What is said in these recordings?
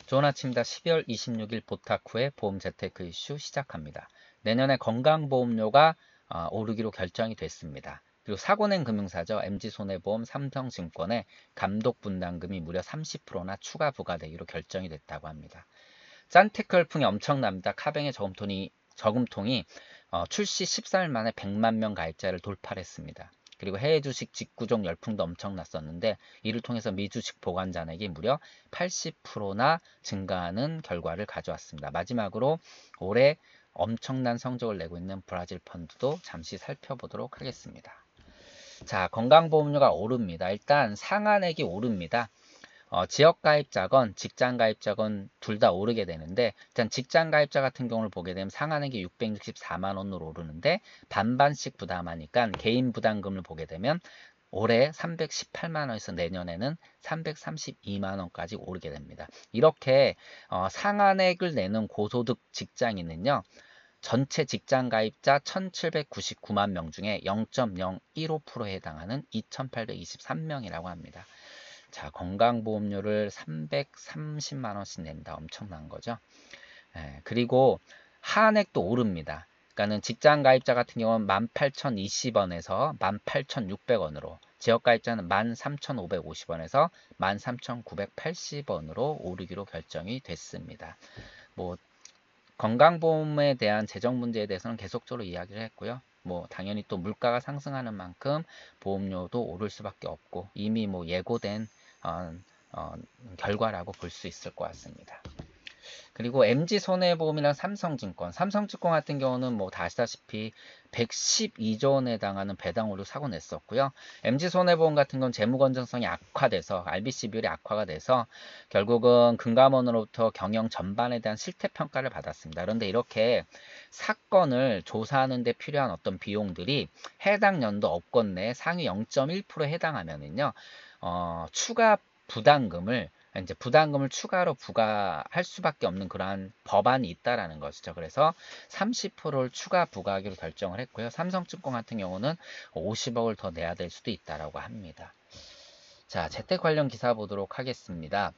좋은 아침입니다. 12월 26일 보탁 후에 보험 재테크 이슈 시작합니다. 내년에 건강보험료가 오르기로 결정이 됐습니다. 그리고 사고낸 금융사죠. MG손해보험, 삼성증권의 감독분담금이 무려 30%나 추가 부과되기로 결정이 됐다고 합니다. 짠테크 열풍이 엄청납니다. 카뱅의 저금통이 출시 14일 만에 100만 명 가입자를 돌파했습니다. 그리고 해외 주식 직구종 열풍도 엄청났었는데 이를 통해서 미주식 보관 잔액이 무려 80%나 증가하는 결과를 가져왔습니다. 마지막으로 올해 엄청난 성적을 내고 있는 브라질 펀드도 잠시 살펴보도록 하겠습니다. 자, 건강보험료가 오릅니다. 일단 상한액이 오릅니다. 지역가입자건 직장가입자건 둘 다 오르게 되는데, 일단 직장가입자 같은 경우를 보게 되면 상한액이 664만원으로 오르는데 반반씩 부담하니까 개인 부담금을 보게 되면 올해 318만원에서 내년에는 332만원까지 오르게 됩니다. 이렇게 상한액을 내는 고소득 직장인은요, 전체 직장가입자 1799만 명 중에 0.015%에 해당하는 2823명이라고 합니다. 자, 건강보험료를 330만원씩 낸다. 엄청난 거죠. 그리고 하한액도 오릅니다. 그러니까는 직장가입자 같은 경우는 18,020원에서 18,600원으로, 지역가입자는 13,550원에서 13,980원으로 오르기로 결정이 됐습니다. 뭐 건강보험에 대한 재정 문제에 대해서는 계속적으로 이야기를 했고요. 뭐 당연히 또 물가가 상승하는 만큼 보험료도 오를 수밖에 없고 이미 뭐 예고된 결과라고 볼 수 있을 것 같습니다. 그리고 MG손해보험이랑 삼성증권 같은 경우는 뭐 다 아시다시피 112조 원에 해당하는 배당오류 사고 냈었고요. MG손해보험 같은 건 재무 건전성이 악화돼서 RBC 비율이 악화가 돼서 결국은 금감원으로부터 경영 전반에 대한 실태 평가를 받았습니다. 그런데 이렇게 사건을 조사하는 데 필요한 어떤 비용들이 해당 연도 업권 내 상위 0.1%에 해당하면은요. 추가 부담금을 추가로 부과할 수밖에 없는 그러한 법안이 있다라는 것이죠. 그래서 30%를 추가 부과하기로 결정을 했고요. 삼성증권 같은 경우는 50억을 더 내야 될 수도 있다라고 합니다. 자, 재택 관련 기사 보도록 하겠습니다.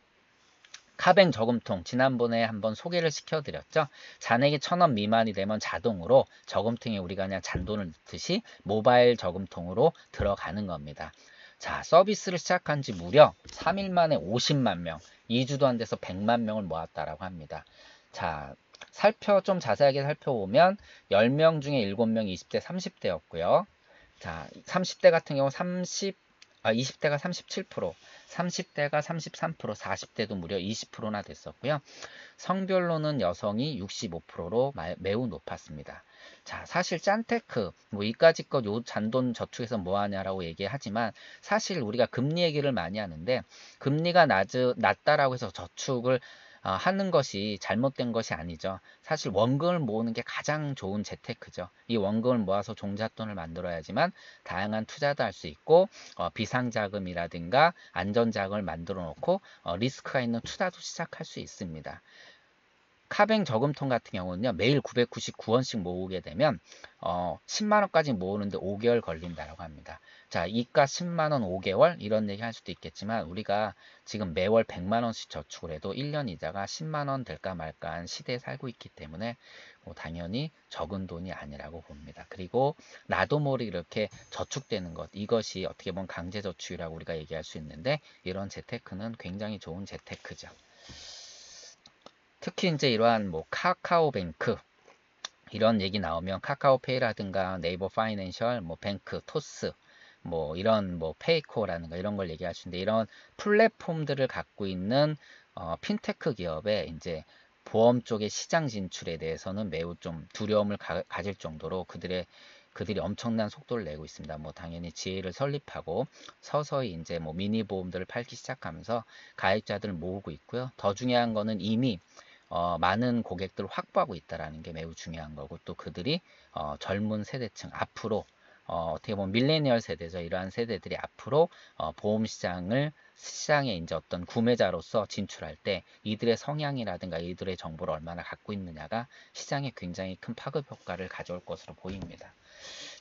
카뱅 저금통 지난번에 한번 소개를 시켜드렸죠. 잔액이 1,000원 미만이 되면 자동으로 저금통에 우리가 그냥 잔돈을 넣듯이 모바일 저금통으로 들어가는 겁니다. 자, 서비스를 시작한 지 무려 3일 만에 50만 명, 2주도 안 돼서 100만 명을 모았다라고 합니다. 자, 좀 자세하게 살펴보면 10명 중에 7명이 20대, 30대였고요. 자, 30대 같은 경우 20대가 37%, 30대가 33%, 40대도 무려 20%나 됐었고요. 성별로는 여성이 65%로 매우 높았습니다. 자, 사실 짠테크, 뭐 이까짓 것 요 잔돈 저축해서 뭐 하냐라고 얘기하지만 사실 우리가 금리 얘기를 많이 하는데 금리가 낮다라고 해서 저축을 하는 것이 잘못된 것이 아니죠. 사실 원금을 모으는 게 가장 좋은 재테크죠. 이 원금을 모아서 종잣돈을 만들어야지만 다양한 투자도 할 수 있고 비상자금이라든가 안전자금을 만들어 놓고 리스크가 있는 투자도 시작할 수 있습니다. 카뱅 저금통 같은 경우는요, 매일 999원씩 모으게 되면 10만원까지 모으는데 5개월 걸린다고 합니다. 자, 이가 10만원 5개월 이런 얘기 할 수도 있겠지만 우리가 지금 매월 100만원씩 저축을 해도 1년 이자가 10만원 될까 말까 한 시대에 살고 있기 때문에 당연히 적은 돈이 아니라고 봅니다. 그리고 나도 모르게 이렇게 저축되는 것, 이것이 어떻게 보면 강제저축이라고 우리가 얘기할 수 있는데 이런 재테크는 굉장히 좋은 재테크죠. 특히 이제 이러한 뭐 카카오뱅크 이런 얘기 나오면 카카오페이라든가 네이버 파이낸셜, 뭐 뱅크, 토스, 뭐 이런 뭐 페이코라든가 이런 걸 얘기하시는데 이런 플랫폼들을 갖고 있는 핀테크 기업의 이제 보험 쪽의 시장 진출에 대해서는 매우 좀 두려움을 가질 정도로 그들이 엄청난 속도를 내고 있습니다. 뭐 당연히 지회를 설립하고 서서히 이제 뭐 미니 보험들을 팔기 시작하면서 가입자들을 모으고 있고요. 더 중요한 거는 이미 많은 고객들을 확보하고 있다는 게 매우 중요한 거고 또 그들이 젊은 세대층 앞으로 어떻게 보면 밀레니얼 세대죠. 이러한 세대들이 앞으로 보험 시장에 이제 어떤 구매자로서 진출할 때 이들의 성향이라든가 이들의 정보를 얼마나 갖고 있느냐가 시장에 굉장히 큰 파급 효과를 가져올 것으로 보입니다.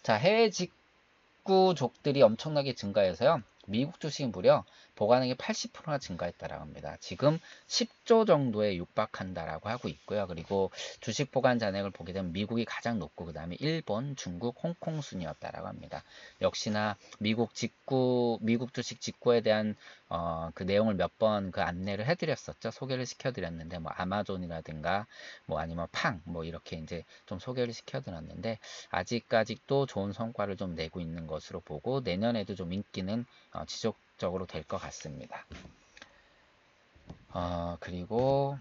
자, 해외 직구족들이 엄청나게 증가해서요. 미국 주식이 무려 보관액이 80%나 증가했다라고 합니다. 지금 10조 정도에 육박한다라고 하고 있고요. 그리고 주식 보관 잔액을 보게 되면 미국이 가장 높고 그 다음에 일본, 중국, 홍콩 순이었다라고 합니다. 역시나 미국 주식 직구에 대한 그 내용을 몇 번 그 안내를 해드렸었죠. 소개를 시켜드렸는데 뭐 아마존이라든가 뭐 아니면 뭐 이렇게 이제 좀 소개를 시켜드렸는데 아직까지도 좋은 성과를 좀 내고 있는 것으로 보고 내년에도 좀 인기는 지속적으로 될 것 같습니다. 그리고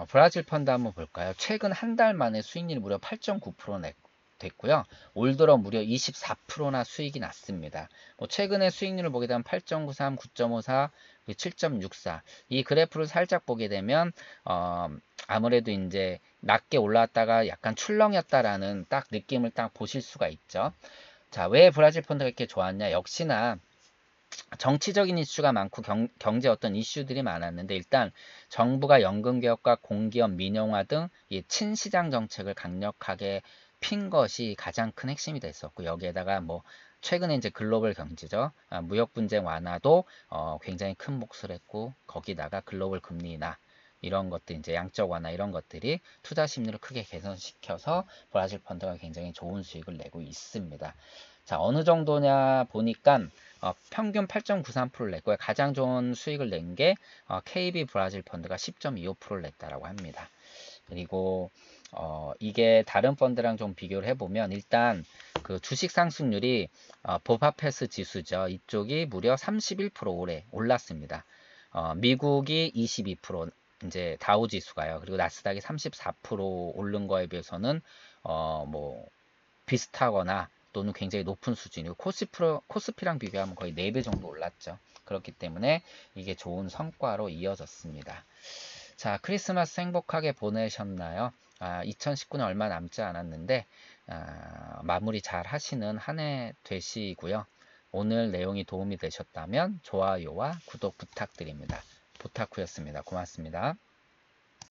브라질 펀드 한번 볼까요? 최근 한 달 만에 수익률이 무려 8.9% 됐고요. 올 들어 무려 24%나 수익이 났습니다. 최근에 수익률을 보게 되면 8.93, 9.54, 7.64. 이 그래프를 살짝 보게 되면 아무래도 이제 낮게 올라왔다가 약간 출렁였다라는 딱 느낌을 딱 보실 수가 있죠. 자, 왜 브라질 펀드가 이렇게 좋았냐? 역시나 정치적인 이슈가 많고 경제 어떤 이슈들이 많았는데 일단 정부가 연금개혁과 공기업 민영화 등 이 친시장 정책을 강력하게 핀 것이 가장 큰 핵심이 됐었고 여기에다가 뭐 최근에 이제 글로벌 경제죠. 무역 분쟁 완화도 굉장히 큰 몫을 했고 거기다가 글로벌 금리나 이런 것들 이제 양적 완화 이런 것들이 투자 심리를 크게 개선시켜서 브라질 펀드가 굉장히 좋은 수익을 내고 있습니다. 자, 어느 정도냐 보니까 평균 8.93%를 냈고요. 가장 좋은 수익을 낸 게 KB 브라질 펀드가 10.25%를 냈다라고 합니다. 그리고 이게 다른 펀드랑 좀 비교를 해보면 일단 그 주식 상승률이 보파페스 지수죠. 이쪽이 무려 31% 올해 올랐습니다. 미국이 22%, 이제 다우 지수가요. 그리고 나스닥이 34% 오른 거에 비해서는 뭐 비슷하거나 또는 굉장히 높은 수준이고 코스피랑 비교하면 거의 4배 정도 올랐죠. 그렇기 때문에 이게 좋은 성과로 이어졌습니다. 자, 크리스마스 행복하게 보내셨나요? 2019년 얼마 남지 않았는데 마무리 잘 하시는 한 해 되시고요. 오늘 내용이 도움이 되셨다면 좋아요와 구독 부탁드립니다. 부탁후였습니다. 고맙습니다.